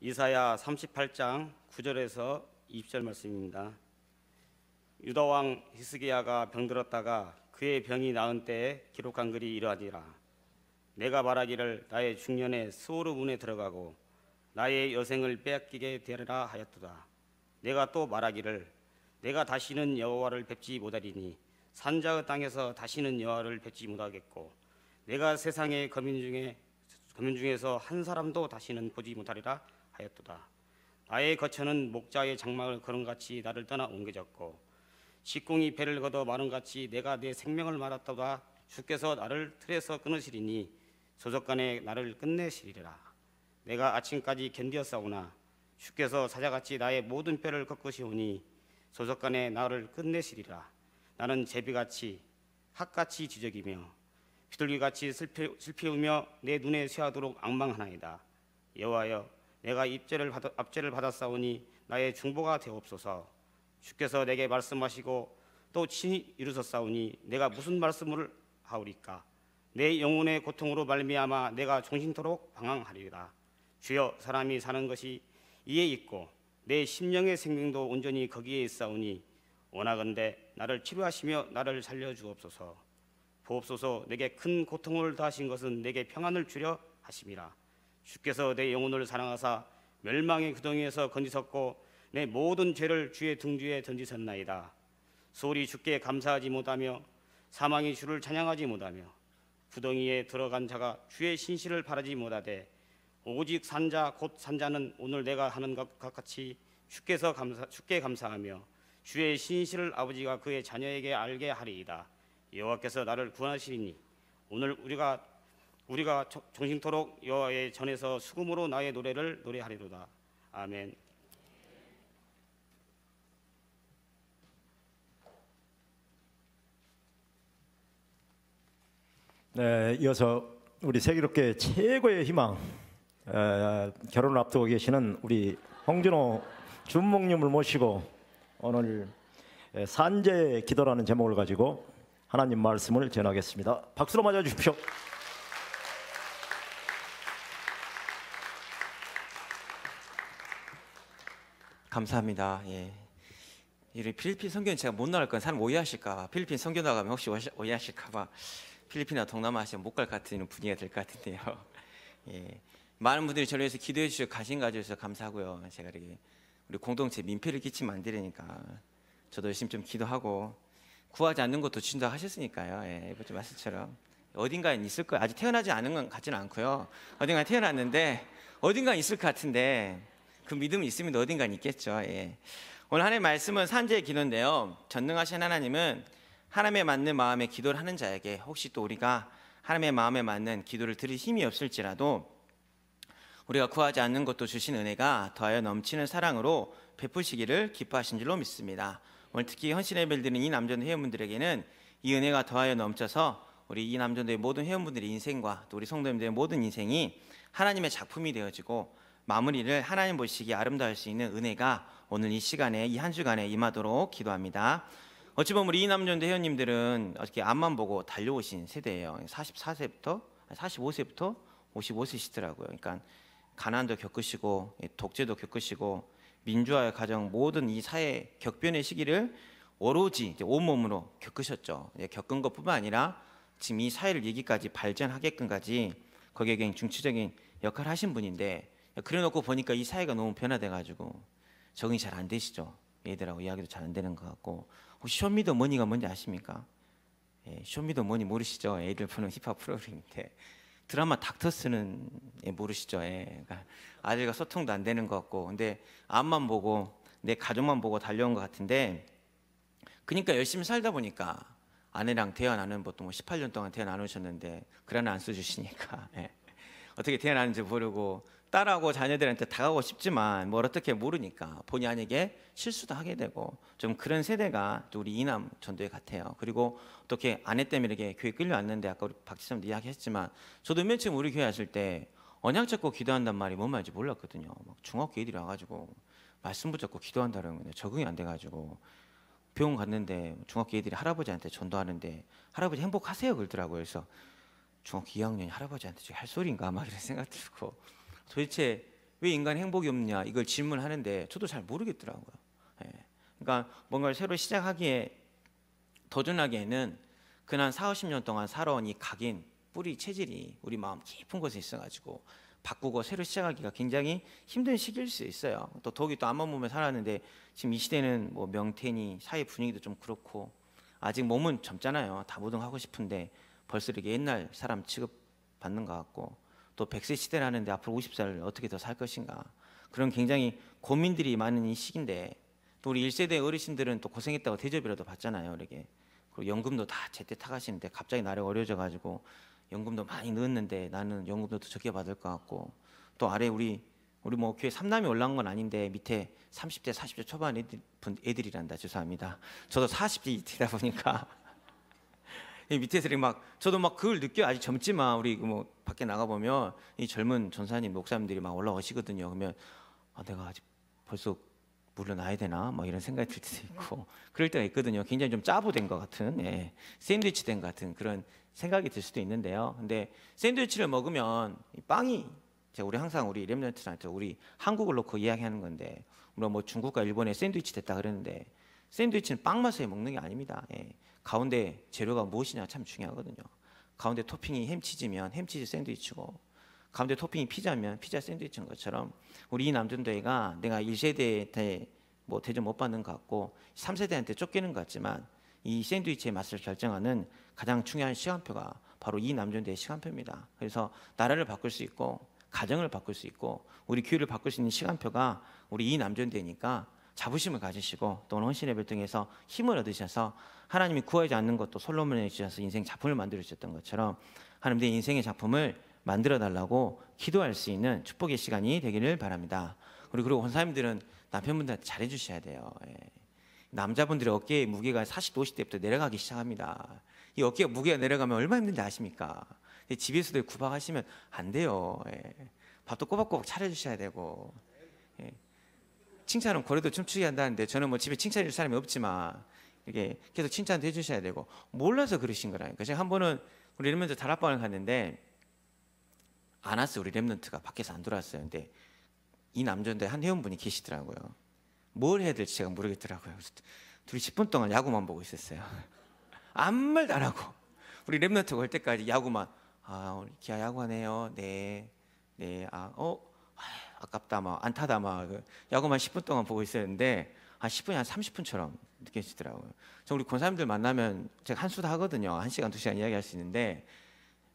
이사야 38장 9절에서 20절 말씀입니다. 유다 왕 히스기야가 병들었다가 그의 병이 나은 때에 기록한 글이 이러하니라. 내가 말하기를 나의 중년에 스오르 문에 들어가고 나의 여생을 빼앗기게 되리라 하였도다. 내가 또 말하기를 내가 다시는 여호와를 뵙지 못하리니 산자의 땅에서 다시는 여호와를 뵙지 못하겠고 내가 세상의 거민 중에서 한 사람도 다시는 보지 못하리라 하였도다. 나의 거처는 목자의 장막을 거름같이 나를 떠나 옮겨졌고 식공이 배를 걷어 마름같이 내가 내 생명을 말았도다. 주께서 나를 틀에서 끊으시리니 소적간에 나를 끝내시리라. 내가 아침까지 견디었사오나 주께서 사자같이 나의 모든 뼈를 꺾으시오니 소적간에 나를 끝내시리라. 나는 제비같이 핫같이 지적이며 비둘기같이 슬피우며 내 눈에 쇠하도록 앙망하나이다. 여호와여, 내가 압제를 받았사오니 나의 중보가 되옵소서. 주께서 내게 말씀하시고 또 친히 이루셨사오니 내가 무슨 말씀을 하오리까? 내 영혼의 고통으로 말미암아 내가 종신토록 방황하리이다. 주여, 사람이 사는 것이 이에 있고 내 심령의 생명도 온전히 거기에 있사오니 원하건대 나를 치료하시며 나를 살려주옵소서. 보옵소서, 내게 큰 고통을 더하신 것은 내게 평안을 주려 하심이라. 주께서 내 영혼을 사랑하사 멸망의 구덩이에서 건지셨고 내 모든 죄를 주의 등뒤에 던지셨나이다. 소홀히 주께 감사하지 못하며 사망이 주를 찬양하지 못하며 구덩이에 들어간 자가 주의 신실을 바라지 못하되 오직 산자 곧 산자는 오늘 내가 하는 것 같이 주께 감사하며 주의 신실을 아버지가 그의 자녀에게 알게 하리이다. 여호와께서 나를 구원하시리니 오늘 우리가 종신토록 여호와의 전에서 수금으로 나의 노래를 노래하리로다. 아멘. 네, 이어서 우리 세기롭게 최고의 희망, 결혼을 앞두고 계시는 우리 홍준호 준목님을 모시고 오늘 산재의 기도라는 제목을 가지고 하나님 말씀을 전하겠습니다. 박수로 맞아 주십시오. 감사합니다. 예. 이 필리핀 선교는 제가 못 나갈 건 사람 오해하실까, 필리핀 선교 나가면 혹시 오해하실까봐 필리핀이나 동남아시아 못 갈 것 같은 분위기가 될 것 같은데요. 예. 많은 분들이 저를 위해서 기도해 주시고 관심 가져주셔서 감사하고요. 제가 이렇게 우리 공동체 민폐를 끼치면 안 되니까 저도 열심히 좀 기도하고 구하지 않는 것도 주신다 하셨으니까요. 예, 이번 주 말씀처럼 어딘가에 있을 거예요. 아직 태어나지 않은 건 같지는 않고요. 어딘가에 태어났는데 어딘가에 있을 것 같은데 그 믿음이 있으면 어딘가에 있겠죠. 예. 오늘 하나님의 말씀은 산재의 기도인데요. 전능하신 하나님은 하나님의 맞는 마음의 기도를 하는 자에게 혹시 또 우리가 하나님의 마음에 맞는 기도를 드릴 힘이 없을지라도 우리가 구하지 않는 것도 주신 은혜가 더하여 넘치는 사랑으로 베푸시기를 기뻐하신 줄로 믿습니다. 오늘 특히 헌신예배를 드리는 이 남전도 회원분들에게는 이 은혜가 더하여 넘쳐서 우리 이 남전도의 모든 회원분들의 인생과 또 우리 성도님들의 모든 인생이 하나님의 작품이 되어지고 마무리를 하나님 보시기에 아름다울 수 있는 은혜가 오늘 이 시간에 이 한 주간에 임하도록 기도합니다. 어찌 보면 우리 이 남전도 회원님들은 어떻게 앞만 보고 달려오신 세대예요. 45세부터 55세시더라고요. 그러니까 가난도 겪으시고 독재도 겪으시고 민주화의 과정 모든 이 사회 격변의 시기를 오로지 온몸으로 겪으셨죠. 겪은 것뿐만 아니라 지금 이 사회를 여기까지 발전하게끔까지 거기에 굉장히 중추적인 역할을 하신 분인데 그래놓고 보니까 이 사회가 너무 변화돼가지고 적응이 잘 안 되시죠. 얘들하고 이야기도 잘 안 되는 것 같고 혹시 쇼미더머니가 뭔지 아십니까? 예, 쇼미더머니 모르시죠? 애들 보는 힙합 프로그램인데 드라마 닥터스는 모르시죠? 예, 그러니까 아들과 소통도 안 되는 것 같고 근데 앞만 보고 내 가족만 보고 달려온 것 같은데 그러니까 열심히 살다 보니까 아내랑 대화 나누는 보통 18년 동안 대화 나누셨는데 글하나 안 써주시니까 예. 어떻게 대화 나누는지 모르고 딸하고 자녀들한테 다가가고 싶지만 뭘 어떻게 모르니까 본의 아니게 실수도 하게 되고 좀 그런 세대가 또 우리 이남 전도회 같아요. 그리고 어떻게 아내 때문에 이렇게 교회 끌려왔는데 아까 우리 박지선도 이야기했지만 저도 맨 처음 우리 교회 왔을 때 언약 잡고 기도한단 말이 뭔 말인지 몰랐거든요. 막 중학교 애들이 와가지고 말씀 붙잡고 기도한다는 건데 적응이 안 돼가지고 병원 갔는데 중학교 애들이 할아버지한테 전도하는데 할아버지 행복하세요 그러더라고요. 그래서 중학교 2학년이 할아버지한테 할 소리인가 막 이런 생각 들고 도대체 왜 인간 행복이 없느냐 이걸 질문하는데 저도 잘 모르겠더라고요. 예. 그러니까 뭔가를 새로 시작하기에 도전하기에는 그난 40~50년 동안 살아온 이 각인 뿌리 체질이 우리 마음 깊은 곳에 있어가지고 바꾸고 새로 시작하기가 굉장히 힘든 시기일 수 있어요. 또 독이 또 앞만 보면 살았는데 지금 이 시대는 뭐 명태니 사회 분위기도 좀 그렇고 아직 몸은 젊잖아요. 다부둥하고 싶은데 벌써 이렇게 옛날 사람 취급받는 것 같고 또 100세 시대라는데 앞으로 50살 어떻게 더 살 것인가 그런 굉장히 고민들이 많은 이 시기인데 또 우리 1세대 어르신들은 또 고생했다고 대접이라도 받잖아요. 이렇게 그리고 연금도 다 제때 타가시는데 갑자기 나라가 어려워져 가지고 연금도 많이 넣었는데 나는 연금도 더 적게 받을 것 같고 또 아래 우리 뭐 교회 3남이 올라온 건 아닌데 밑에 30대 40대 초반 애들이란다. 죄송합니다. 저도 40대이다 보니까 밑에서 막 저도 막 그걸 느껴. 아직 젊지만 우리 뭐 밖에 나가 보면 이 젊은 전사님 목사님들이 막 올라오시거든요. 그러면 내가 아직 벌써 물러나야 되나 뭐 이런 생각이 들 때도 있고 그럴 때가 있거든요. 굉장히 좀 짜부된 것 같은 샌드위치 된 것 같은 그런 생각이 들 수도 있는데요. 근데 샌드위치를 먹으면 이 빵이 우리 항상 우리 렘넌트한테 우리 한국을 놓고 이야기하는 건데 우리가 뭐 중국과 일본에 샌드위치 됐다 그러는데 샌드위치는 빵 맛에 먹는 게 아닙니다. 가운데 재료가 무엇이냐 참 중요하거든요. 가운데 토핑이 햄치즈면 햄치즈 샌드위치고 가운데 토핑이 피자면 피자 샌드위치인 것처럼 우리 이 남전도회가 내가 1세대한테 뭐 대접 못 받는 것 같고 3세대한테 쫓기는 것 같지만 이 샌드위치의 맛을 결정하는 가장 중요한 시간표가 바로 이 남전도의 시간표입니다. 그래서 나라를 바꿀 수 있고 가정을 바꿀 수 있고 우리 교회를 바꿀 수 있는 시간표가 우리 이 남전도회니까 자부심을 가지시고 또 헌신의 별등에서 힘을 얻으셔서 하나님이 구하지 않는 것도 솔로몬에 주셔서 인생 작품을 만들어 주셨던 것처럼 하나님 내 인생의 작품을 만들어 달라고 기도할 수 있는 축복의 시간이 되기를 바랍니다. 그리고 권사님들은 남편분들한테 잘해 주셔야 돼요. 남자분들의 어깨의 무게가 40, 50대부터 내려가기 시작합니다. 이 어깨 무게가 내려가면 얼마나 힘든지 아십니까? 집에서도 구박하시면 안 돼요. 밥도 꼬박꼬박 차려주셔야 되고 칭찬은 고래도 춤추게 한다는데 저는 뭐 집에 칭찬해줄 사람이 없지만 이렇게 계속 칭찬도 해주셔야 되고 몰라서 그러신 거라니까. 제가 한 번은 우리 렘넌트 다락방을 갔는데 안 왔어요. 우리 렘넌트가 밖에서 안 들어왔어요. 근데 이 남자인데 한 회원분이 계시더라고요. 뭘 해야 될지 제가 모르겠더라고요. 그래서 둘이 10분 동안 야구만 보고 있었어요. 아무 말도 안 하고 우리 렘넌트가 올 때까지 야구만 우리 기아 야구하네요. 네. 아깝다 막 안타다 막 야구만 10분 동안 보고 있었는데 한 10분이 한 30분처럼 느껴지더라고요. 저 우리 권사님들 만나면 제가 한수도 하거든요. 1시간 2시간 이야기할 수 있는데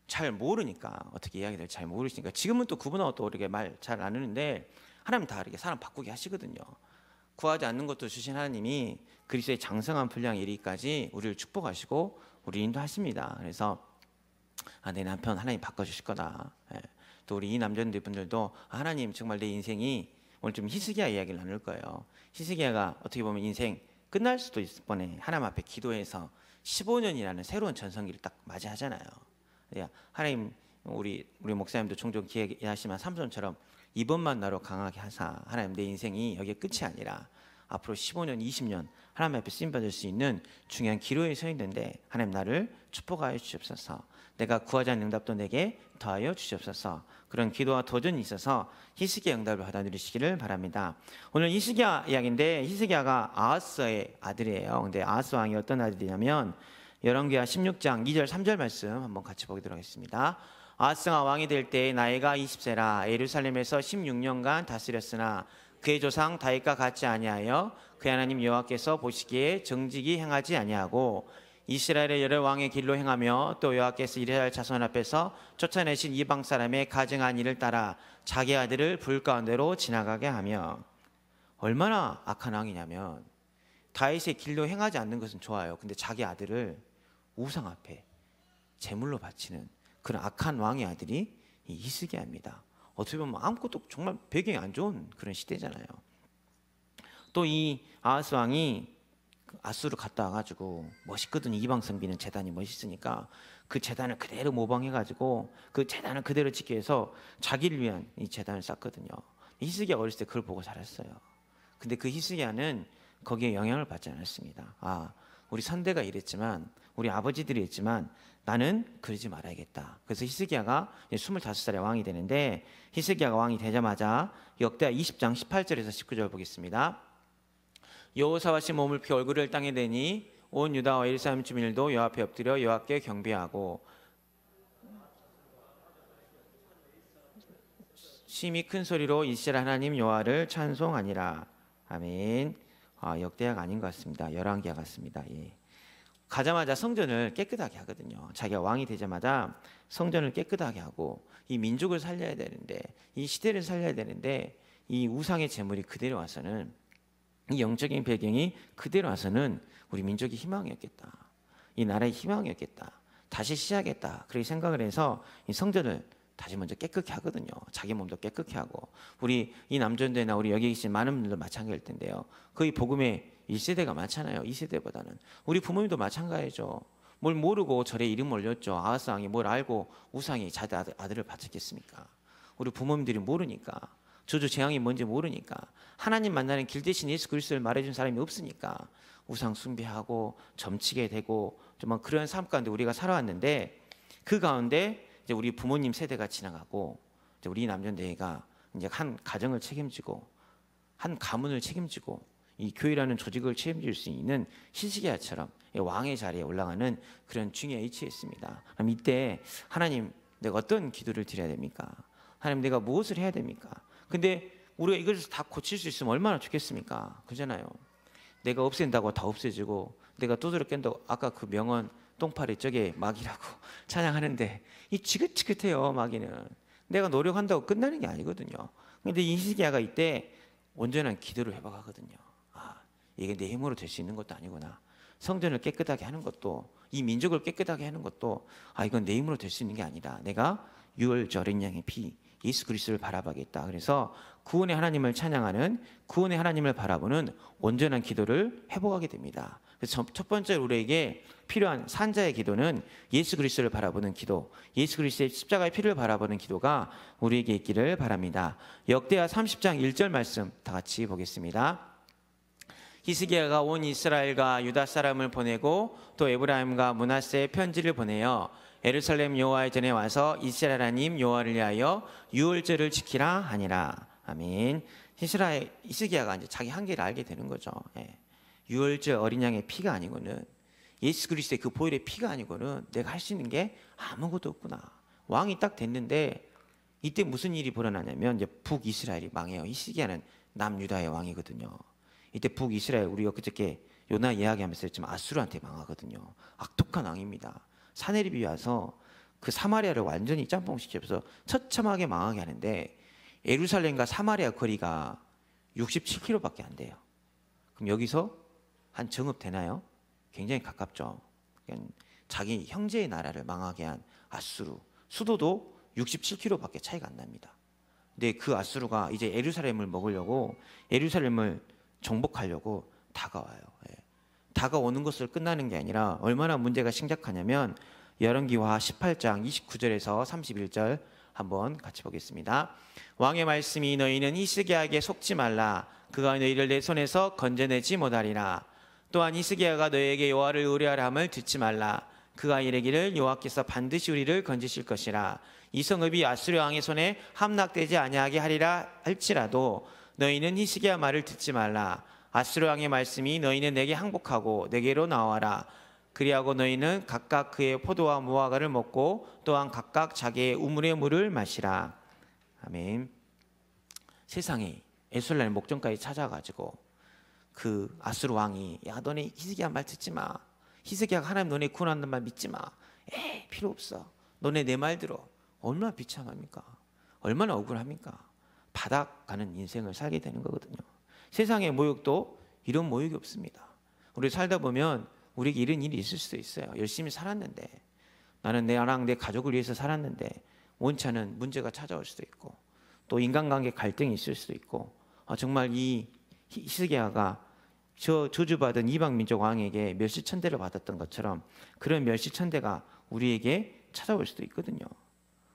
잘 모르니까 어떻게 이야기를 잘 모르시니까 지금은 또 그분하고 또 이렇게 말 잘 안 하는데 하나님 다 이렇게 사람 바꾸게 하시거든요. 구하지 않는 것도 주신 하나님이 그리스도의 장성한 분량 이르기까지 우리를 축복하시고 우리 인도하십니다. 그래서 내 남편 하나님 바꿔주실 거다. 또 우리 이 남자들 분들도 하나님 정말 내 인생이 오늘 좀 히스기야 이야기를 나눌 거예요. 히스기야가 어떻게 보면 인생 끝날 수도 있을 뻔해 하나님 앞에 기도해서 15년이라는 새로운 전성기를 딱 맞이하잖아요. 하나님 우리 목사님도 종종 기회하시면 삼손처럼 이번만 나로 강하게 하사 하나님 내 인생이 여기에 끝이 아니라 앞으로 15년 20년 하나님 앞에 쓰임받을 수 있는 중요한 기로에 서 있는데 하나님 나를 축복하여 주시옵소서. 내가 구하지 않는 응답도 내게 더하여 주시옵소서. 그런 기도와 도전이 있어서 히스기야 응답을 받아들이시기를 바랍니다. 오늘 히스기야 이야기인데 히스기야가 아하스의 아들이에요. 근데 아하스 왕이 어떤 아들이냐면 열왕기하 16장 2절 3절 말씀 한번 같이 보도록 하겠습니다. 아하스가 왕이 될 때 나이가 20세라 예루살렘에서 16년간 다스렸으나 그의 조상 다윗과 같지 아니하여 그의 하나님 여호와께서 보시기에 정직이 행하지 아니하고 이스라엘의 여러 왕의 길로 행하며 또 여호와께서 이스라엘 자손 앞에서 쫓아내신 이방 사람의 가증한 일을 따라 자기 아들을 불 가운데로 지나가게 하며. 얼마나 악한 왕이냐면 다윗의 길로 행하지 않는 것은 좋아요. 근데 자기 아들을 우상 앞에 제물로 바치는 그런 악한 왕의 아들이 이 히스기야입니다. 어떻게 보면 아무것도 정말 배경이 안 좋은 그런 시대잖아요. 또 이 아하스 왕이 아수르 갔다 와가지고 멋있거든요. 이방 성비는 제단이 멋있으니까 그 제단을 그대로 모방해가지고 그 제단을 그대로 지키기 위해서 자기를 위한 이 제단을 쌓거든요. 히스기야 어렸을 때 그걸 보고 자랐어요. 근데 그 히스기야는 거기에 영향을 받지 않았습니다. 우리 선대가 이랬지만 우리 아버지들이 했지만 나는 그러지 말아야겠다. 그래서 히스기야가 25살에 왕이 되는데, 히스기야가 왕이 되자마자 역대하 20장 18절에서 19절 보겠습니다. 여호사밧이 몸을 피 얼굴을 땅에 대니 온 유다와 예루살렘 주민들도 여호와 앞에 엎드려 여호와께 경배하고 심히 큰 소리로 이스라엘 하나님 여호와를 찬송하니라. 아멘. 역대하가 아닌 것 같습니다. 열왕기하 같습니다. 예. 가자마자 성전을 깨끗하게 하거든요. 자기가 왕이 되자마자 성전을 깨끗하게 하고 이 민족을 살려야 되는데, 이 시대를 살려야 되는데, 이 우상의 제물이 그대로 와서는, 이 영적인 배경이 그대로 와서는 우리 민족의 희망이었겠다, 이 나라의 희망이었겠다, 다시 시작했다, 그렇게 생각을 해서 이 성전을 다시 먼저 깨끗게 하거든요. 자기 몸도 깨끗게 하고. 우리 이 남전도나 우리 여기 계신 많은 분들도 마찬가지일 텐데요. 거의 복음의 1세대가 많잖아요. 2세대보다는. 우리 부모님도 마찬가지죠. 뭘 모르고 절에 이름 올렸죠. 아하스 왕이 뭘 알고 우상이 자기 아들을 바쳤겠습니까? 우리 부모님들이 모르니까, 저주 재앙이 뭔지 모르니까, 하나님 만나는 길 대신 예수 그리스도를 말해준 사람이 없으니까 우상 숭배하고 점치게 되고 좀 그런 삶 가운데 우리가 살아왔는데, 그 가운데 이제 우리 부모님 세대가 지나가고 이제 우리 남전대회가 이제 한 가정을 책임지고 한 가문을 책임지고 이 교회라는 조직을 책임질 수 있는 히스기야처럼 왕의 자리에 올라가는 그런 중요에 위치했습니다. 그럼 이때 하나님, 내가 어떤 기도를 드려야 됩니까? 하나님, 내가 무엇을 해야 됩니까? 근데 우리가 이것을 다 고칠 수 있으면 얼마나 좋겠습니까? 그잖아요. 내가 없앤다고 다 없애지고, 내가 두드려 깬다고, 아까 그 명언 똥파리 저게 마귀라고 찬양하는데, 이 지긋지긋해요. 마귀는 내가 노력한다고 끝나는 게 아니거든요. 근데 이 히스기야가 이때 온전한 기도를 회복하거든요. 이게 내 힘으로 될 수 있는 것도 아니구나. 성전을 깨끗하게 하는 것도, 이 민족을 깨끗하게 하는 것도, 이건 내 힘으로 될 수 있는 게 아니다. 내가 유월절 어린 양의 피 예수 그리스도를 바라봐야겠다. 그래서 구원의 하나님을 찬양하는, 구원의 하나님을 바라보는 온전한 기도를 회복하게 됩니다. 그래서 첫 번째 우리에게 필요한 산자의 기도는 예수 그리스도를 바라보는 기도, 예수 그리스도의 십자가의 피를 바라보는 기도가 우리에게 있기를 바랍니다. 역대하 30장 1절 말씀 다 같이 보겠습니다. 히스기야가 온 이스라엘과 유다 사람을 보내고 또 에브라임과 므낫세에 편지를 보내어 예루살렘 여호와의 전에 와서 이스라엘 하나님 여호와를 위하여 유월절을 지키라 하니라. 아멘. 히스기야가 이제 자기 한계를 알게 되는 거죠. 유월절 어린 양의 피가 아니고는, 예수 그리스도의 그 보혈의 피가 아니고는 내가 할 수 있는 게 아무것도 없구나. 왕이 딱 됐는데 이때 무슨 일이 벌어나냐면, 이제 북이스라엘이 망해요. 히스기야는 남유다의 왕이거든요. 이때 북이스라엘, 우리가 그저께 요나 이야기하면서 했지만 아수르한테 망하거든요. 악독한 왕입니다. 사내립이 와서 그 사마리아를 완전히 짬뽕시켜서 처참하게 망하게 하는데, 예루살렘과 사마리아 거리가 67km밖에 안 돼요. 그럼 여기서 한 정읍 되나요? 굉장히 가깝죠. 자기 형제의 나라를 망하게 한 아수르, 수도도 67km밖에 차이가 안 납니다. 근데 그 아수르가 이제 예루살렘을 먹으려고, 예루살렘을 정복하려고 다가와요. 다가오는 것으로 끝나는 게 아니라 얼마나 문제가 심각하냐면, 열왕기하 18장 29절에서 31절 한번 같이 보겠습니다. 왕의 말씀이 너희는 히스기야에게 속지 말라. 그가 너희를 내 손에서 건져내지 못하리라. 또한 히스기야가 너희에게 여호와를 의뢰하라 함을 듣지 말라. 그가 이르기를 여호와께서 반드시 우리를 건지실 것이라. 이 성읍이 아수르 왕의 손에 함락되지 아니하게 하리라 할지라도 너희는 히스기야 말을 듣지 말라. 아수르 왕의 말씀이 너희는 내게 항복하고 내게로 나와라. 그리하고 너희는 각각 그의 포도와 무화과를 먹고 또한 각각 자기의 우물의 물을 마시라. 아멘. 세상에 에술라의 목전까지 찾아가지고 그 아수르 왕이, 야 너네 히스기야 말 듣지 마. 히스기야가 하나님 너네 구원한다는 말 믿지 마. 필요 없어. 너네 내 말 들어. 얼마나 비참합니까? 얼마나 억울합니까? 바닥 가는 인생을 살게 되는 거거든요. 세상의 모욕도 이런 모욕이 없습니다. 우리 살다 보면 우리에게 이런 일이 있을 수도 있어요. 열심히 살았는데, 나는 나랑 내 가족을 위해서 살았는데 원치 않은 문제가 찾아올 수도 있고, 또 인간관계 갈등이 있을 수도 있고, 정말 이 히스기야가 저주받은 이방민족 왕에게 멸시천대를 받았던 것처럼 그런 멸시천대가 우리에게 찾아올 수도 있거든요.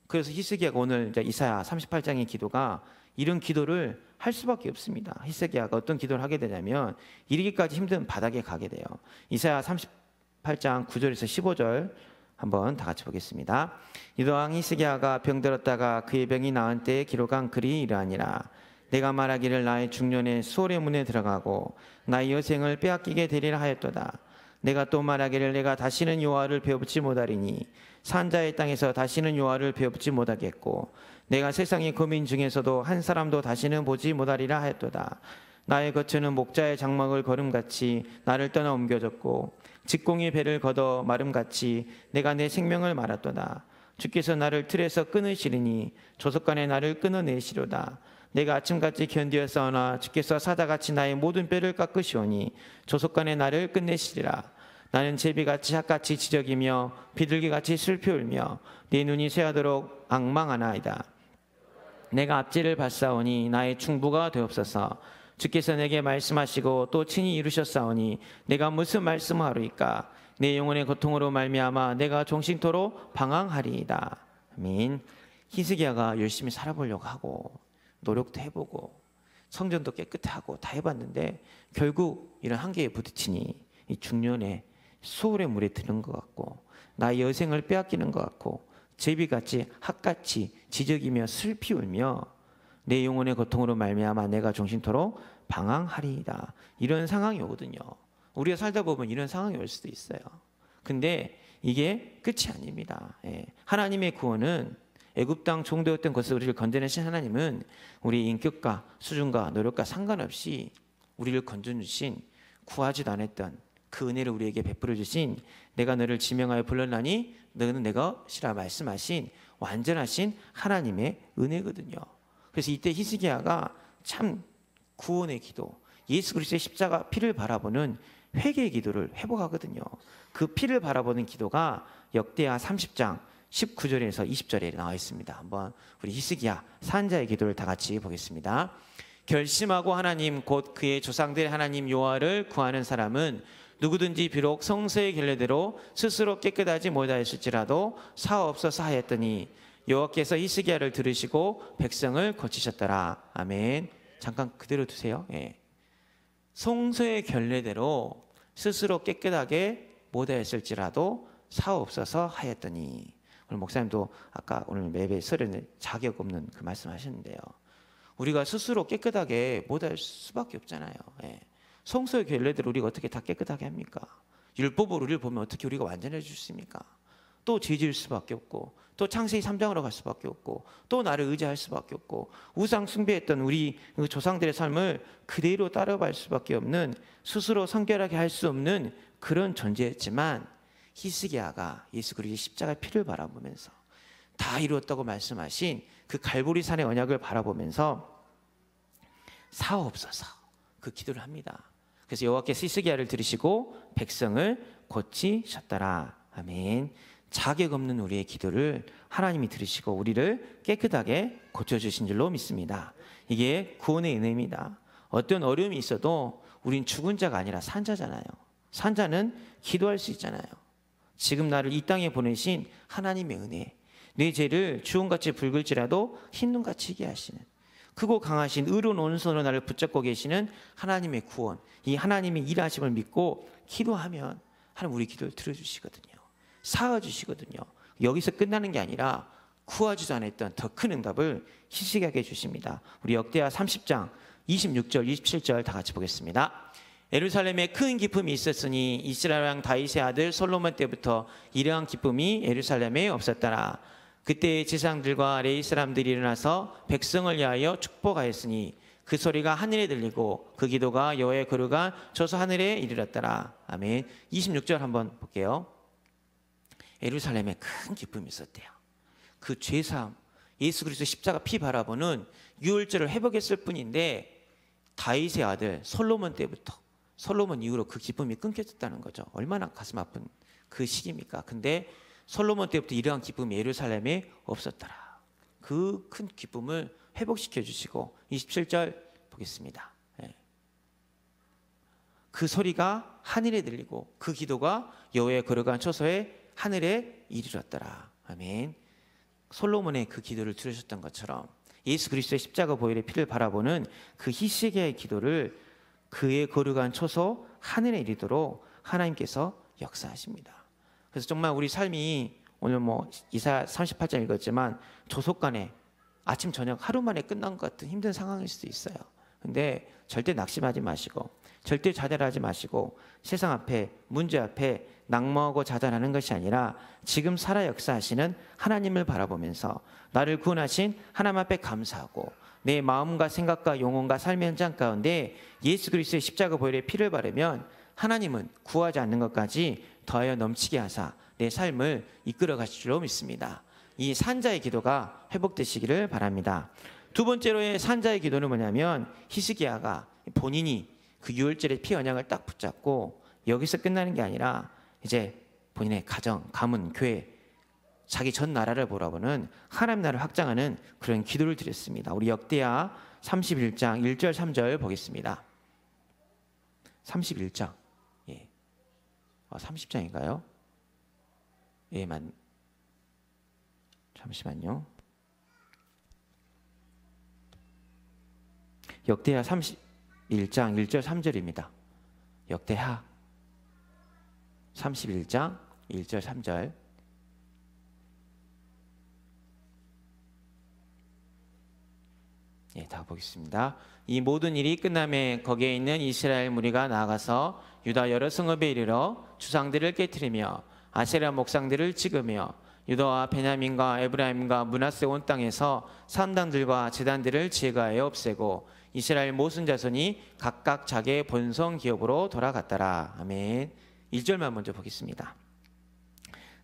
그래서 히스기야가 오늘 이제 이사야 38장의 기도가 이런 기도를 할 수밖에 없습니다. 히스기야가 어떤 기도를 하게 되냐면, 이르기까지 힘든 바닥에 가게 돼요. 이사야 38장 9절에서 15절 한번 다 같이 보겠습니다. 유다왕 히스기야가 병들었다가 그의 병이 나은 때에 기록한 글이 이러하니라. 내가 말하기를 나의 중년에 수월의 문에 들어가고 나의 여생을 빼앗기게 되리라 하였도다. 내가 또 말하기를 내가 다시는 여호와를 배웁지 못하리니 산자의 땅에서 다시는 여호와를 배웁지 못하겠고 내가 세상의 거민 중에서도 한 사람도 다시는 보지 못하리라 하였도다. 나의 거처는 목자의 장막을 걸음같이 나를 떠나 옮겨졌고 직공의 배를 걷어 마름같이 내가 내 생명을 말았도다. 주께서 나를 틀에서 끊으시리니 조속간에 나를 끊어내시로다. 내가 아침같이 견디었사오나 주께서 사자같이 나의 모든 뼈를 깎으시오니 조속간에 나를 끝내시리라. 나는 제비같이 핫같이 지적이며 비둘기같이 슬피 울며 네 눈이 쇠하도록 앙망하나이다. 내가 앞지를 받사오니 나의 충부가 되옵소서. 주께서 내게 말씀하시고 또 친히 이루셨사오니 내가 무슨 말씀하리이까. 내 영혼의 고통으로 말미암아 내가 종신토록 방황하리이다. 아멘. 히스기야가 열심히 살아보려고 하고 노력도 해보고 성전도 깨끗하고 다 해봤는데 결국 이런 한계에 부딪히니 이 중년에 소울의 물에 드는 것 같고 나의 여생을 빼앗기는 것 같고 제비같이 핫같이 지적이며 슬피 울며 내 영혼의 고통으로 말미암아 내가 종신토록 방황하리이다. 이런 상황이 오거든요. 우리가 살다 보면 이런 상황이 올 수도 있어요. 근데 이게 끝이 아닙니다. 하나님의 구원은 애굽 땅 종되었던 것을 우리를 건져내신 하나님은 우리 인격과 수준과 노력과 상관없이 우리를 건져주신 구하지도 않았던 그 은혜를 우리에게 베풀어 주신 내가 너를 지명하여 불렀나니 너는 내 것이라 말씀하신 완전하신 하나님의 은혜거든요. 그래서 이때 히스기야가 참 구원의 기도, 예수 그리스도의 십자가 피를 바라보는 회개의 기도를 회복하거든요. 그 피를 바라보는 기도가 역대하 30장 19절에서 20절에 나와 있습니다. 한번 우리 히스기야 산자의 기도를 다 같이 보겠습니다. 결심하고 하나님 곧 그의 조상들의 하나님 여호와를 구하는 사람은 누구든지 비록 성서의 결례대로 스스로 깨끗하지 못하였을지라도 사옵소서 하였더니 여호와께서 히스기야를 들으시고 백성을 고치셨더라. 아멘. 잠깐 그대로 두세요. 성서의 결례대로 스스로 깨끗하게 못하였을지라도 사옵소서 하였더니 오늘 목사님도 아까 오늘 매배 설에는 자격 없는 그 말씀하셨는데요. 우리가 스스로 깨끗하게 못할 수밖에 없잖아요. 성서의 결례대로 우리가 어떻게 다 깨끗하게 합니까? 율법으로 우리를 보면 어떻게 우리가 완전해 주십니까? 또 죄질 수밖에 없고 또 창세기 3장으로 갈 수밖에 없고 또 나를 의지할 수밖에 없고 우상 숭배했던 우리 조상들의 삶을 그대로 따라갈 수밖에 없는 스스로 성결하게 할 수 없는 그런 존재였지만 히스기야가 예수 그리스도의 십자가 피를 바라보면서 다 이루었다고 말씀하신 그 갈보리 산의 언약을 바라보면서 사옵소서 그 기도를 합니다. 그래서 여호와께서 히스기야를 들으시고 백성을 고치셨더라. 아멘. 자격 없는 우리의 기도를 하나님이 들으시고 우리를 깨끗하게 고쳐주신 줄로 믿습니다. 이게 구원의 은혜입니다. 어떤 어려움이 있어도 우린 죽은 자가 아니라 산자잖아요. 산자는 기도할 수 있잖아요. 지금 나를 이 땅에 보내신 하나님의 은혜, 내 죄를 주홍같이 붉을지라도 흰눈같이 희게 하시는 크고 강하신 의로운 오른손으로 나를 붙잡고 계시는 하나님의 구원, 이 하나님의 일하심을 믿고 기도하면 하나님 우리 기도를 들어주시거든요. 사와주시거든요. 여기서 끝나는 게 아니라 구하지도 않았던 더 큰 응답을 히스기야에게 주십니다. 우리 역대하 30장 26절 27절 다 같이 보겠습니다. 예루살렘에 큰 기쁨이 있었으니 이스라엘 왕 다윗의 아들 솔로몬 때부터 이러한 기쁨이 예루살렘에 없었더라. 그때 지상들과 레위 사람들이 일어나서 백성을 위하여 축복하였으니 그 소리가 하늘에 들리고 그 기도가 여호와의 거룩한 저수 하늘에 이르렀더라. 아멘. 26절 한번 볼게요. 예루살렘에 큰 기쁨이 있었대요. 그 죄사함, 예수 그리스도 십자가 피 바라보는 유월절을 회복했을 뿐인데 다윗의 아들 솔로몬 때부터 솔로몬 이후로 그 기쁨이 끊겨졌다는 거죠. 얼마나 가슴 아픈 그 시기입니까? 근데 솔로몬 때부터 이러한 기쁨이 예루살렘에 없었더라. 그 큰 기쁨을 회복시켜 주시고 27절 보겠습니다. 그 소리가 하늘에 들리고 그 기도가 여호와의 거룩한 처소에 하늘에 이르렀더라. 아멘. 솔로몬의 그 기도를 들으셨던 것처럼 예수 그리스도의 십자가 보혈의 피를 바라보는 그 히스기야의 기도를 그의 거룩한 처소 하늘에 이르도록 하나님께서 역사하십니다. 그래서 정말 우리 삶이 오늘 뭐 이사야 38장 읽었지만 조속간에 아침 저녁 하루 만에 끝난 것 같은 힘든 상황일 수도 있어요. 근데 절대 낙심하지 마시고 절대 좌절하지 마시고 세상 앞에 문제 앞에 낙망하고 좌절하는 것이 아니라 지금 살아 역사하시는 하나님을 바라보면서 나를 구원하신 하나님 앞에 감사하고 내 마음과 생각과 영혼과 삶의 현장 가운데 예수 그리스도의 십자가 보혈의 피를 바르면 하나님은 구하지 않는 것까지 더하여 넘치게 하사 내 삶을 이끌어 가실 줄로 믿습니다. 이 산자의 기도가 회복되시기를 바랍니다. 두 번째로의 산자의 기도는 뭐냐면 히스기야가 본인이 그 유월절의 피 언약을 딱 붙잡고 여기서 끝나는 게 아니라 이제 본인의 가정, 가문, 교회, 자기 전 나라를 보라보는 하나님 나라를 확장하는 그런 기도를 드렸습니다. 우리 역대하 31장 1절 3절 보겠습니다. 31장 30장인가요? 예, 잠시만요. 역대하 31장 1절 3절입니다. 역대하 31장 1절 3절. 예, 다 보겠습니다. 이 모든 일이 끝남에 거기에 있는 이스라엘 무리가 나아가서 유다 여러 성읍에 이르러 주상들을 깨뜨리며 아세라 목상들을 찍으며 유다와 베냐민과 에브라임과 므낫세 온 땅에서 산당들과 제단들을 제거하여 없애고 이스라엘 모든 자손이 각각 자기의 본성 기업으로 돌아갔더라. 아멘. 1절만 먼저 보겠습니다.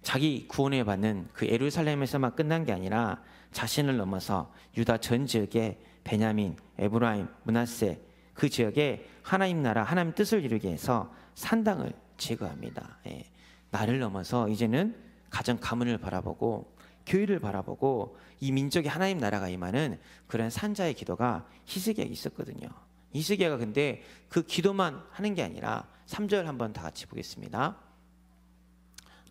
자기 구원을 받는 그 예루살렘에서만 끝난 게 아니라 자신을 넘어서 유다 전 지역에 베냐민, 에브라임, 므낫세 그 지역에 하나님 나라, 하나님 뜻을 이루게 해서 산당을 제거합니다. 예. 나를 넘어서 이제는 가정 가문을 바라보고 교회를 바라보고 이 민족의 하나님 나라가 임하는 그런 산자의 기도가 히스기야에 있었거든요. 히스기야가 근데 그 기도만 하는 게 아니라 3절 한번 다 같이 보겠습니다.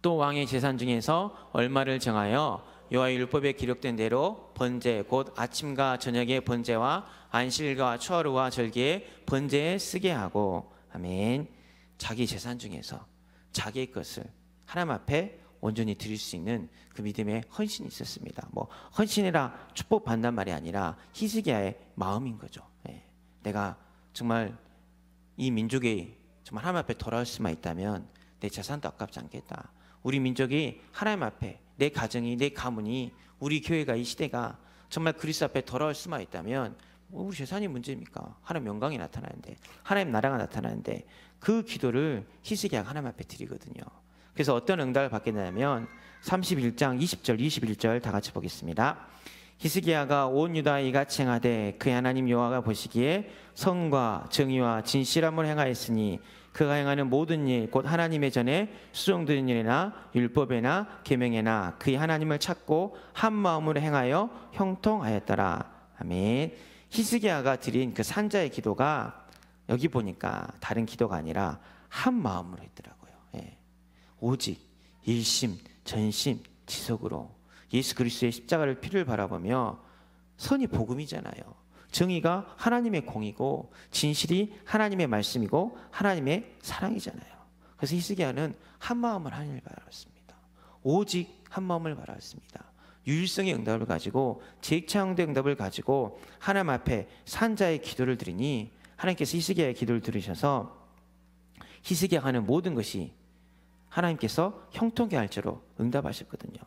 또 왕의 제산 중에서 얼마를 정하여 여호와의 율법에 기록된 대로 번제 곧 아침과 저녁의 번제와 안식일과 초하루와 절기의 번제에 쓰게 하고 아멘. 자기 재산 중에서 자기의 것을 하나님 앞에 온전히 드릴 수 있는 그 믿음의 헌신이 있었습니다. 뭐 헌신이라 축복 받는 말이 아니라 히스기야의 마음인 거죠. 예. 내가 정말 이 민족이 정말 하나님 앞에 돌아올 수만 있다면 내 재산도 아깝지 않겠다. 우리 민족이 하나님 앞에 내 가정이 내 가문이 우리 교회가 이 시대가 정말 그리스도 앞에 돌아올 수만 있다면 우리 재산이 문제입니까? 하나님 영광이 나타나는데 하나님 나라가 나타나는데 그 기도를 히스기야가 하나님 앞에 드리거든요. 그래서 어떤 응답을 받겠냐면 31장 20절 21절 다 같이 보겠습니다. 히스기야가 온 유다에 이같이 행하되 그의 하나님 여호와가 보시기에 선과 정의와 진실함을 행하였으니 그가 행하는 모든 일 곧 하나님의 전에 수종드는 일이나 율법에나 계명에나 그의 하나님을 찾고 한 마음으로 행하여 형통하였더라. 아멘. 히스기야가 드린 그 산자의 기도가 여기 보니까 다른 기도가 아니라 한 마음으로 했더라고요. 예. 오직 일심 전심 지속으로 예수 그리스도의 십자가를 피를 바라보며 선이 복음이잖아요. 정의가 하나님의 공이고 진실이 하나님의 말씀이고 하나님의 사랑이잖아요. 그래서 히스기야는 한 마음을 하나님을 바라봤습니다. 오직 한 마음을 바라봤습니다. 유일성의 응답을 가지고 재창조의 응답을 가지고 하나님 앞에 산자의 기도를 드리니 하나님께서 히스기야의 기도를 들으셔서 히스기야가 하는 모든 것이 하나님께서 형통케 할 줄로 응답하셨거든요.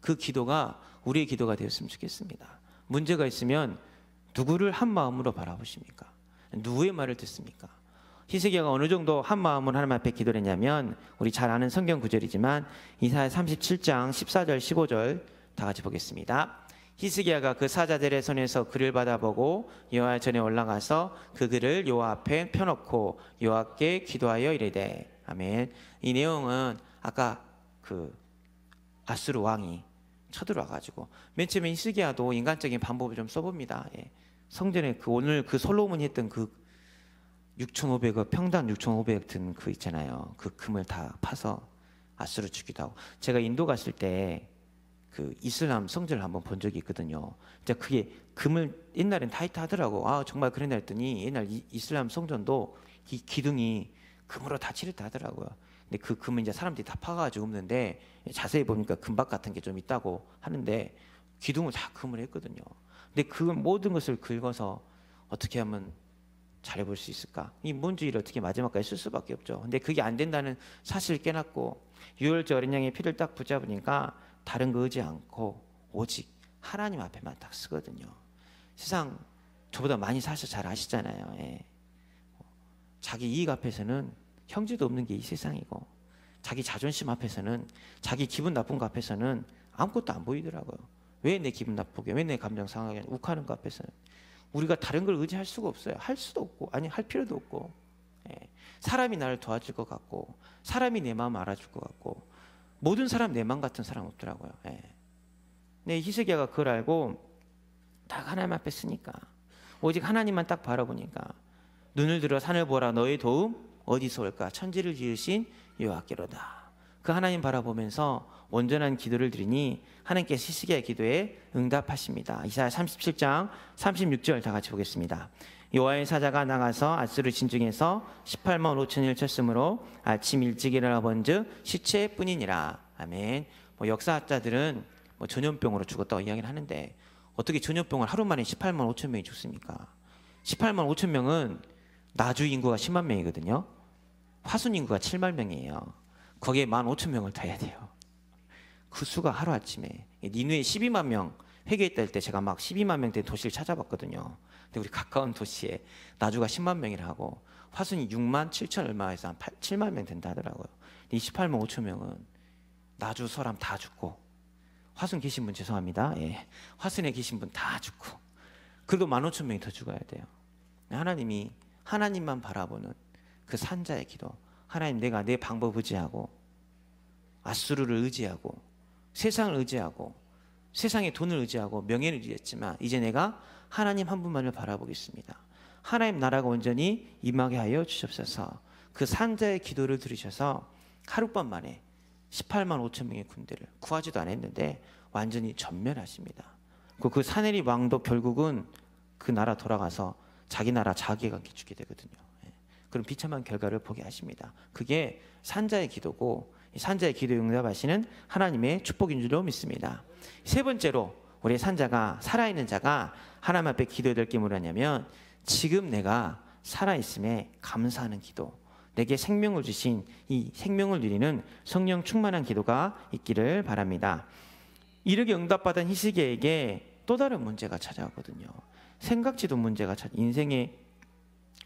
그 기도가 우리의 기도가 되었으면 좋겠습니다. 문제가 있으면 누구를 한 마음으로 바라보십니까? 누구의 말을 듣습니까? 히스기야가 어느 정도 한 마음으로 하나님 앞에 기도를 했냐면 우리 잘 아는 성경 구절이지만 이사야 37장 14절 15절 다 같이 보겠습니다. 히스기야가 그 사자들의 손에서 글을 받아보고 여호와 전에 올라가서 그 글을 여호와 앞에 펴놓고 여호와께 기도하여 이르되 아멘. 이 내용은 아까 그 아수르 왕이 쳐들어와가지고 맨 처음에 히스기야도 인간적인 방법을 좀 써봅니다. 예. 성전에 그 오늘 그 솔로몬이 했던 그 6,500억 평당 6,500억 든 그 있잖아요. 그 금을 다 파서 아수르 주기도 하고 제가 인도 갔을 때 그 이슬람 성전을 한번 본 적이 있거든요. 진짜 그게 금을 옛날엔 타이트하더라고. 아 정말 그랬나 했더니 옛날 이슬람 성전도 이 기둥이 금으로 다 칠했다 하더라고요. 근데 그 금은 이제 사람들이 다 파가지고 굽는데 자세히 보니까 금박 같은 게 좀 있다고 하는데 기둥을 다 금을 했거든요. 근데 그 모든 것을 긁어서 어떻게 하면 잘해볼 수 있을까? 이 문주의를 어떻게 마지막까지 쓸 수밖에 없죠. 근데 그게 안 된다는 사실을 깨닫고 유월절 어린 양의 피를 딱 붙잡으니까 다른 거 의지 않고 오직 하나님 앞에만 딱 쓰거든요. 세상 저보다 많이 사셔 잘 아시잖아요. 예. 자기 이익 앞에서는 형제도 없는 게 이 세상이고 자기 자존심 앞에서는 자기 기분 나쁜 거 앞에서는 아무것도 안 보이더라고요. 왜 내 기분 나쁘게 왜 내 감정 상하게 욱하는 거 앞에서는 우리가 다른 걸 의지할 수가 없어요. 할 수도 없고 아니 할 필요도 없고 예. 사람이 나를 도와줄 것 같고 사람이 내 마음 알아줄 것 같고 모든 사람 내 마음 같은 사람 없더라고요. 예. 근데 히스기야가 그걸 알고 딱 하나님 앞에 쓰니까 오직 하나님만 딱 바라보니까 눈을 들어 산을 보라 너의 도움 어디서 올까 천지를 지으신 여호와께로다. 그 하나님 바라보면서 온전한 기도를 드리니 하나님께서 히스기야의 기도에 응답하십니다. 이사야 37장 36절 다 같이 보겠습니다. 여호와의 사자가 나가서 아수르 진중에서 18만 5천을 쳤으므로 아침 일찍 일어나 본즉 시체뿐이니라. 아멘. 역사학자들은 전염병으로 죽었다고 이야기를 하는데 어떻게 전염병을 하루 만에 18만 5천 명이 죽습니까? 18만 5천 명은 나주 인구가 10만 명이거든요. 화순 인구가 7만 명이에요. 거기에 1만 5천 명을 더 해야 돼요. 그 수가 하루아침에 니누에 12만 명 회개했다 할 때 제가 막 12만 명 된 도시를 찾아봤거든요. 근데 우리 가까운 도시에 나주가 10만 명이라 하고 화순이 6만 7천 얼마에서 한 7만 명 된다 하더라고요. 이 18만 5천 명은 나주 사람 다 죽고 화순 계신 분 죄송합니다. 예. 화순에 계신 분 다 죽고 그래도 1만 5천 명이 더 죽어야 돼요. 하나님이 하나님만 바라보는 그 산자의 기도. 하나님 내가 내 방법 의지하고 아수르를 의지하고 세상을 의지하고 세상의 돈을 의지하고 명예를 의지했지만 이제 내가 하나님 한 분만을 바라보겠습니다. 하나님 나라가 온전히 임하게 하여 주시옵소서. 그 산자의 기도를 들으셔서 하룻밤 만에 18만 5천 명의 군대를 구하지도 않았는데 완전히 전멸하십니다. 그 사네리 왕도 결국은 그 나라 돌아가서 자기 나라 자기가 죽게 되거든요. 그런 비참한 결과를 보게 하십니다. 그게 산자의 기도고 산자의 기도에 응답하시는 하나님의 축복인 줄로 믿습니다. 세 번째로 우리 산자가 살아있는 자가 하나님 앞에 기도해야 될 게 뭐냐면 지금 내가 살아있음에 감사하는 기도, 내게 생명을 주신 이 생명을 누리는 성령 충만한 기도가 있기를 바랍니다. 이렇게 응답받은 히스기야에게 또 다른 문제가 찾아오거든요. 생각지도 문제가 인생에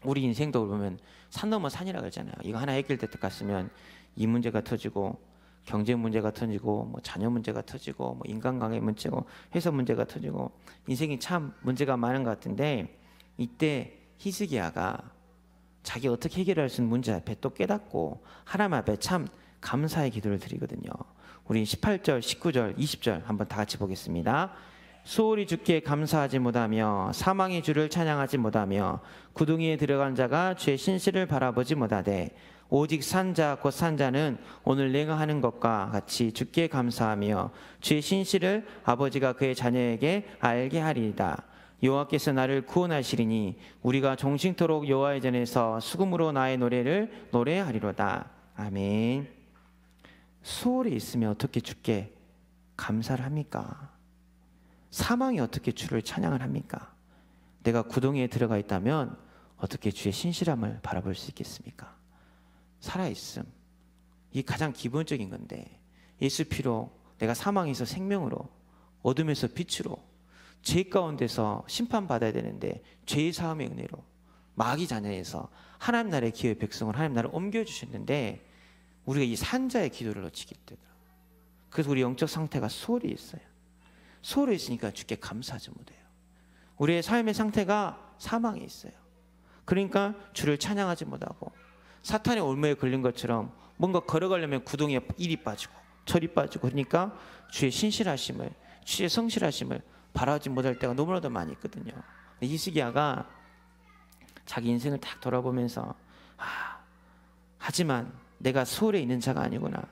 우리 인생도 보면 산 넘어 산이라고 하잖아요. 이거 하나 해결될 때 갔으면 이 문제가 터지고 경제 문제가 터지고 뭐 자녀 문제가 터지고 뭐 인간관계 문제고 회사 문제가 터지고 인생이 참 문제가 많은 것 같은데 이때 히스기야가 자기 어떻게 해결할 수 있는 문제 앞에 또 깨닫고 하나님 앞에 참 감사의 기도를 드리거든요. 우리 18절, 19절, 20절 한번 다 같이 보겠습니다. 소홀히 주께 감사하지 못하며 사망의 주를 찬양하지 못하며 구덩이에 들어간 자가 주의 신실을 바라보지 못하되 오직 산자 곧 산자는 오늘 내가 하는 것과 같이 주께 감사하며 주의 신실을 아버지가 그의 자녀에게 알게 하리이다. 여호와께서 나를 구원하시리니 우리가 종신토록 여호와의 전에서 수금으로 나의 노래를 노래하리로다. 아멘. 소홀히 있으면 어떻게 주께 감사를 합니까? 사망이 어떻게 주를 찬양을 합니까? 내가 구덩이에 들어가 있다면 어떻게 주의 신실함을 바라볼 수 있겠습니까? 살아있음, 이 가장 기본적인 건데 예수 피로 내가 사망에서 생명으로 어둠에서 빛으로 죄 가운데서 심판받아야 되는데 죄의 사함의 은혜로 마귀 자녀에서 하나님 나라의 기회의 백성을 하나님 나라를 옮겨주셨는데 우리가 이 산자의 기도를 놓치게 되더라고요. 그래서 우리 영적 상태가 소홀히 있어요. 소홀히 있으니까 주께 감사하지 못해요. 우리의 삶의 상태가 사망에 있어요. 그러니까 주를 찬양하지 못하고 사탄의 올무에 걸린 것처럼 뭔가 걸어가려면 구덩이에 이리 빠지고 저리 빠지고 그러니까 주의 신실하심을 주의 성실하심을 바라지 못할 때가 너무나도 많이 있거든요. 히스기야가 자기 인생을 딱 돌아보면서 하지만 내가 소홀에 있는 자가 아니구나.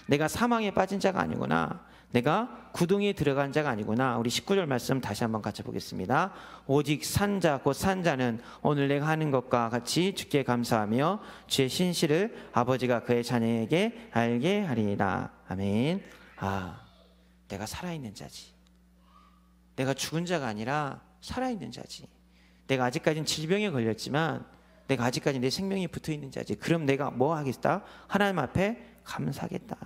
내가 사망에 빠진 자가 아니구나. 내가 구덩이에 들어간 자가 아니구나. 우리 19절 말씀 다시 한번 같이 보겠습니다. 오직 산자 곧 산자는 오늘 내가 하는 것과 같이 주께 감사하며 주의 신실을 아버지가 그의 자녀에게 알게 하리이다. 아멘. 내가 살아있는 자지. 내가 죽은 자가 아니라 살아있는 자지. 내가 아직까지는 질병에 걸렸지만 내가 아직까지 내 생명이 붙어있는 자지. 그럼 내가 뭐 하겠다? 하나님 앞에 감사하겠다.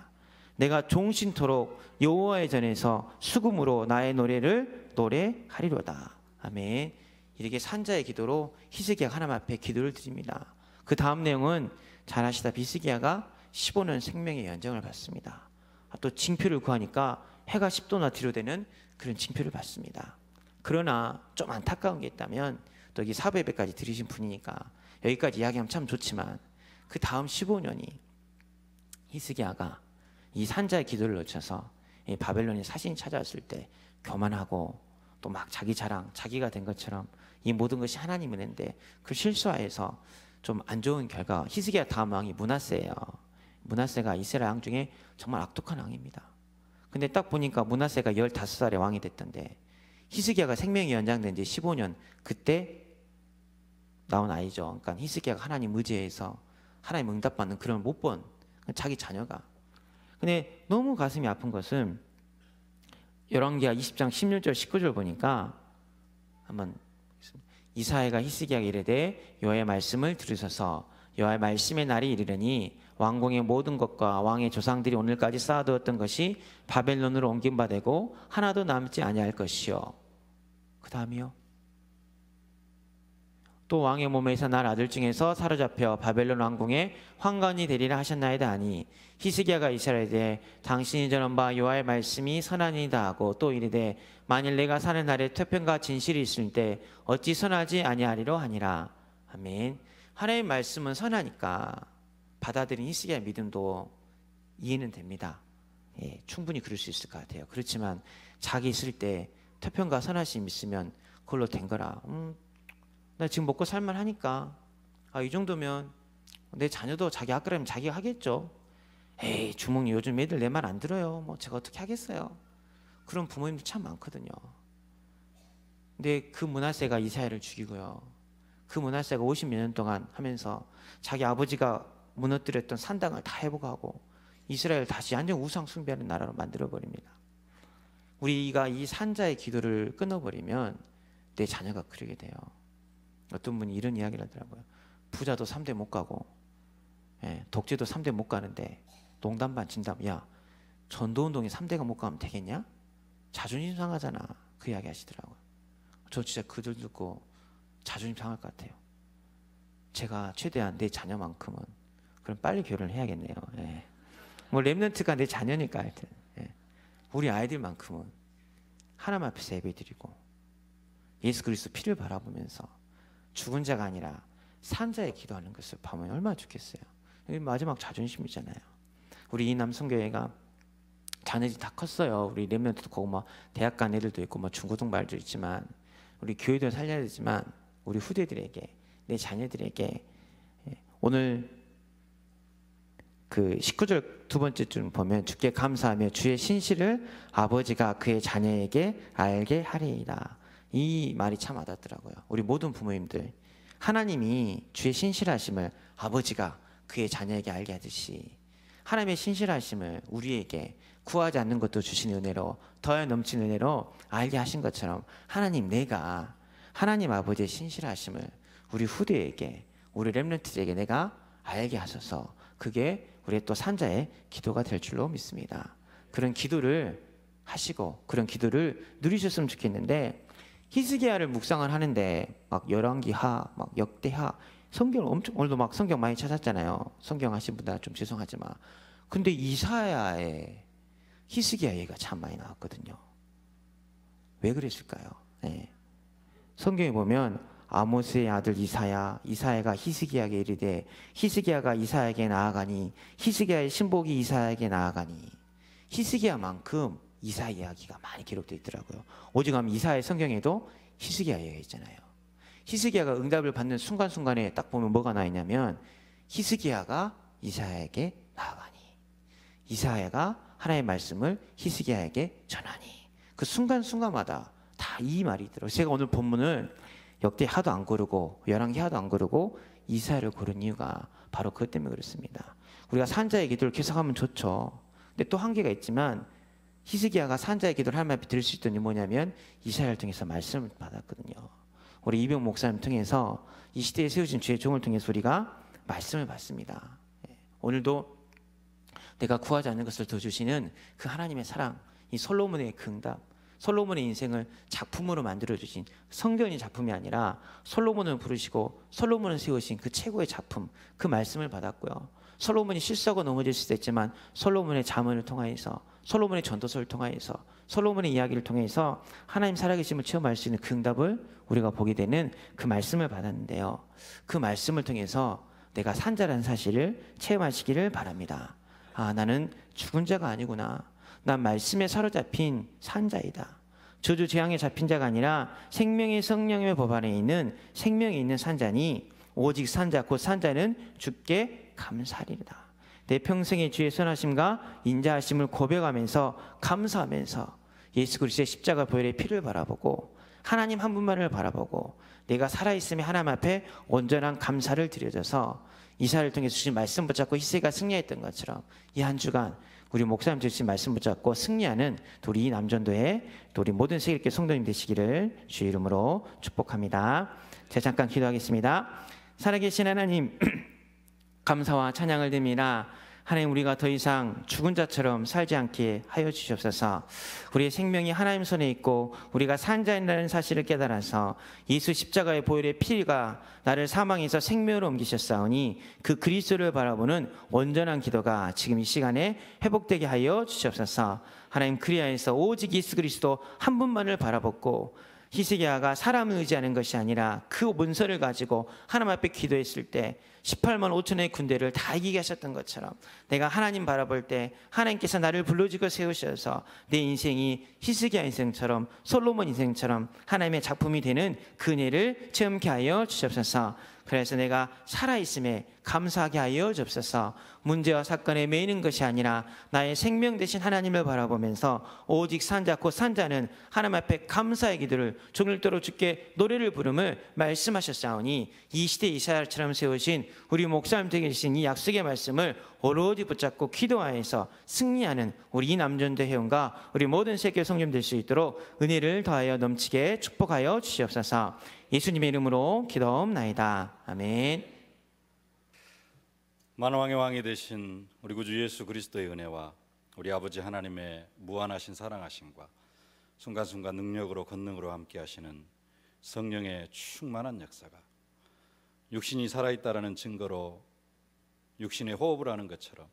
내가 종신토록 여호와의 전에서 수금으로 나의 노래를 노래하리로다. 아멘. 이렇게 산자의 기도로 히스기야가 하나님 앞에 기도를 드립니다. 그 다음 내용은 잘 아시다시피 히스기야가 15년 생명의 연장을 받습니다. 또 징표를 구하니까 해가 10도나 뒤로 되는 그런 징표를 받습니다. 그러나 좀 안타까운 게 있다면 또 여기 사부예배까지 들으신 분이니까 여기까지 이야기하면 참 좋지만 그 다음 15년이 히스기야가 이 산자의 기도를 놓쳐서 이 바벨론의 사신이 찾아왔을 때 교만하고 또 막 자기 자랑, 자기가 된 것처럼 이 모든 것이 하나님 은혜인데 그 실수하에서 좀 안 좋은 결과. 히스기야 다음 왕이 므낫세예요. 므낫세가 이스라엘 왕 중에 정말 악독한 왕입니다. 근데 딱 보니까 므낫세가 15살에 왕이 됐던데 히스기야가 생명이 연장된 지 15년 그때 나온 아이죠. 그러니까 히스기야가 하나님 의지해서 하나님 응답받는 그런 못 본 자기 자녀가. 근데 너무 가슴이 아픈 것은 열왕기하 20장 16절 19절 보니까 한번 이사야가 히스기야에게 이르되 여호와의 말씀을 들으소서. 여호와의 말씀의 날이 이르려니 왕궁의 모든 것과 왕의 조상들이 오늘까지 쌓아두었던 것이 바벨론으로 옮긴 바 되고 하나도 남지 아니할 것이요. 그 다음이요. 또 왕의 몸에서 날 아들 중에서 사로잡혀 바벨론 왕궁에 환관이 되리라 하셨나이다 하니 히스기야가 이스라엘에 당신이 전한 바 여호와의 말씀이 선하니이다 하고 또 이르되 만일 내가 사는 날에 태평과 진실이 있을 때 어찌 선하지 아니하리로 하니라. 아멘. 하나님의 말씀은 선하니까 받아들인 히스기야의 믿음도 이해는 됩니다. 예, 충분히 그럴 수 있을 것 같아요. 그렇지만 자기 있을 때 태평과 선하심 있으면 그걸로 된 거라. 나 지금 먹고 살만 하니까 이 정도면 내 자녀도 자기 아까라면 자기가 하겠죠. 에이 주몽님 요즘 애들 내 말 안 들어요. 뭐 제가 어떻게 하겠어요. 그런 부모님도 참 많거든요. 근데 그 므낫세가 이사야를 죽이고요. 그 므낫세가 50몇 년 동안 하면서 자기 아버지가 무너뜨렸던 산당을 다 회복하고 이스라엘 다시 완전 우상 숭배하는 나라로 만들어버립니다. 우리가 이 산자의 기도를 끊어버리면 내 자녀가 그러게 돼요. 어떤 분이 이런 이야기를 하더라고요. 부자도 3대 못 가고 독재도 3대 못 가는데 농담 반 진담. 야 전도운동에 3대가 못 가면 되겠냐? 자존심 상하잖아. 그 이야기 하시더라고요. 저 진짜 그들 듣고 자존심 상할 것 같아요. 제가 최대한 내 자녀만큼은 그럼 빨리 결혼을 해야겠네요. 뭐 렘넌트가 내 자녀니까 하여튼 우리 아이들만큼은 하나님 앞에서 예배드리고 예수 그리스도 피를 바라보면서 죽은 자가 아니라 산 자에 기도하는 것을 보면 얼마나 좋겠어요. 마지막 자존심이잖아요. 우리 이 남성교회가 자녀들이 다 컸어요. 우리 렘넌트도 거고 뭐 대학 간 애들도 있고 뭐 중고등부도 있지만 우리 교회도 살려야 되지만 우리 후대들에게 내 자녀들에게 오늘 그 19절 두 번째 줄 보면 주께 감사하며 주의 신실을 아버지가 그의 자녀에게 알게 하리이다. 이 말이 참 와닿더라고요. 우리 모든 부모님들 하나님이 주의 신실하심을 아버지가 그의 자녀에게 알게 하듯이 하나님의 신실하심을 우리에게 구하지 않는 것도 주신 은혜로 더해 넘치는 은혜로 알게 하신 것처럼 하나님 내가 하나님 아버지의 신실하심을 우리 후대에게 우리 렘넌트에게 내가 알게 하셔서 그게 우리의 또 산자의 기도가 될 줄로 믿습니다. 그런 기도를 하시고 그런 기도를 누리셨으면 좋겠는데 히스기야를 묵상을 하는데 막 열왕기하, 막 역대하 성경을 엄청 오늘도 막 성경 많이 찾았잖아요. 성경 하신 분들 좀 죄송하지만 근데 이사야의 히스기야 얘기가 참 많이 나왔거든요. 왜 그랬을까요? 성경에 보면 아모스의 아들 이사야가 히스기야에게 이르되 히스기야가 이사야에게 나아가니 히스기야의 신복이 이사야에게 나아가니 히스기야만큼 이사야 이야기가 많이 기록되어 있더라고요. 오직하면 이사야의 성경에도 히스기야 이야기가 있잖아요. 히스기야가 응답을 받는 순간순간에 딱 보면 뭐가 나 있냐면 히스기야가 이사야에게 나아가니 이사야가 하나님의 말씀을 히스기야에게 전하니. 그 순간순간마다 다 이 말이 들어. 제가 오늘 본문을 역대 하도 안 고르고 열왕기 하도 안 고르고 이사야를 고른 이유가 바로 그것 때문에 그렇습니다. 우리가 산자의 기도를 계속하면 좋죠. 근데 또 한계가 있지만 히스기야가 산자의 기도를 하나님 앞에 드릴 수 있던 이유는 뭐냐면 이사야를 통해서 말씀을 받았거든요. 우리 이병 목사님 통해서 이 시대에 세우신 주의 종을 통해서 우리가 말씀을 받습니다. 오늘도 내가 구하지 않는 것을 더 주시는 그 하나님의 사랑, 이 솔로몬의 그 응답, 솔로몬의 인생을 작품으로 만들어주신 성경이 작품이 아니라 솔로몬을 부르시고 솔로몬을 세우신 그 최고의 작품, 그 말씀을 받았고요. 솔로몬이 실수하고 넘어질 수도 있지만 솔로몬의 잠언을 통하여서, 솔로몬의 전도서를 통하여서, 솔로몬의 이야기를 통해서 하나님 살아계심을 체험할 수 있는 그 응답을 우리가 보게 되는 그 말씀을 받았는데요. 그 말씀을 통해서 내가 산자라는 사실을 체험하시기를 바랍니다. 아, 나는 죽은 자가 아니구나. 난 말씀에 사로잡힌 산자이다. 저주 재앙에 잡힌 자가 아니라 생명의 성령의 법 안에 있는 생명이 있는 산자니 오직 산자 곧 산자는 주께 감사하리이다. 내 평생의 주의 선하심과 인자하심을 고백하면서 감사하면서 예수 그리스도의 십자가 보혈의 피를 바라보고 하나님 한 분만을 바라보고 내가 살아있음에 하나님 앞에 온전한 감사를 드려져서 이사야를 통해 주신 말씀 붙잡고 히스기야가 승리했던 것처럼 이 한 주간 우리 목사님 주신 말씀 붙잡고 승리하는 또 우리 남전도의 또 우리 모든 세계교회 성도님 되시기를 주의 이름으로 축복합니다. 제가 잠깐 기도하겠습니다. 살아계신 하나님 감사와 찬양을 드립니다. 하나님, 우리가 더 이상 죽은 자처럼 살지 않게 하여 주시옵소서. 우리의 생명이 하나님 손에 있고 우리가 산자인다는 사실을 깨달아서 예수 십자가의 보혈의 피가 나를 사망에서 생명으로 옮기셨사오니 그 그리스도를 바라보는 온전한 기도가 지금 이 시간에 회복되게 하여 주시옵소서. 하나님, 그리하여서 오직 예수 그리스도 한 분만을 바라보고 히스기야가 사람을 의지하는 것이 아니라 그 문서를 가지고 하나님 앞에 기도했을 때 18만 5천의 군대를 다 이기게 하셨던 것처럼 내가 하나님 바라볼 때 하나님께서 나를 불러주고 세우셔서 내 인생이 히스기야 인생처럼 솔로몬 인생처럼 하나님의 작품이 되는 그 은혜를 체험케 하여 주시옵소서. 그래서 내가 살아있음에 감사하게 하여 주옵소서. 문제와 사건에 매이는 것이 아니라 나의 생명 되신 하나님을 바라보면서 오직 산자 곧 산자는 하나님 앞에 감사의 기도를 종일토록 주께 노래를 부름을 말씀하셨사오니 이 시대 이사야처럼 세우신 우리 목사님 되게 계신 이 약속의 말씀을 오로지 붙잡고 기도하여서 승리하는 우리 이 남전도 회원과 우리 모든 세계 성령 될 수 있도록 은혜를 더하여 넘치게 축복하여 주시옵소서. 예수님의 이름으로 기도옵나이다. 아멘. 만왕의 왕이 되신 우리 구주 예수 그리스도의 은혜와 우리 아버지 하나님의 무한하신 사랑하심과 순간순간 능력으로 권능으로 함께 하시는 성령의 충만한 역사가 육신이 살아있다라는 증거로 육신의 호흡을 하는 것처럼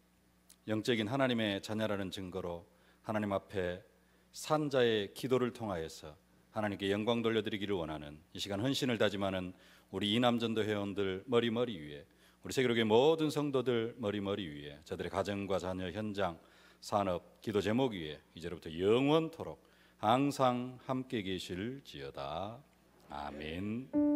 영적인 하나님의 자녀라는 증거로 하나님 앞에 산자의 기도를 통하여서 하나님께 영광 돌려드리기를 원하는 이 시간 헌신을 다짐하는 우리 이남전도 회원들 머리머리 위에, 우리 세계교회 모든 성도들 머리머리 위에, 저들의 가정과 자녀, 현장, 산업, 기도 제목 위에 이제로부터 영원토록 항상 함께 계실지어다. 아멘.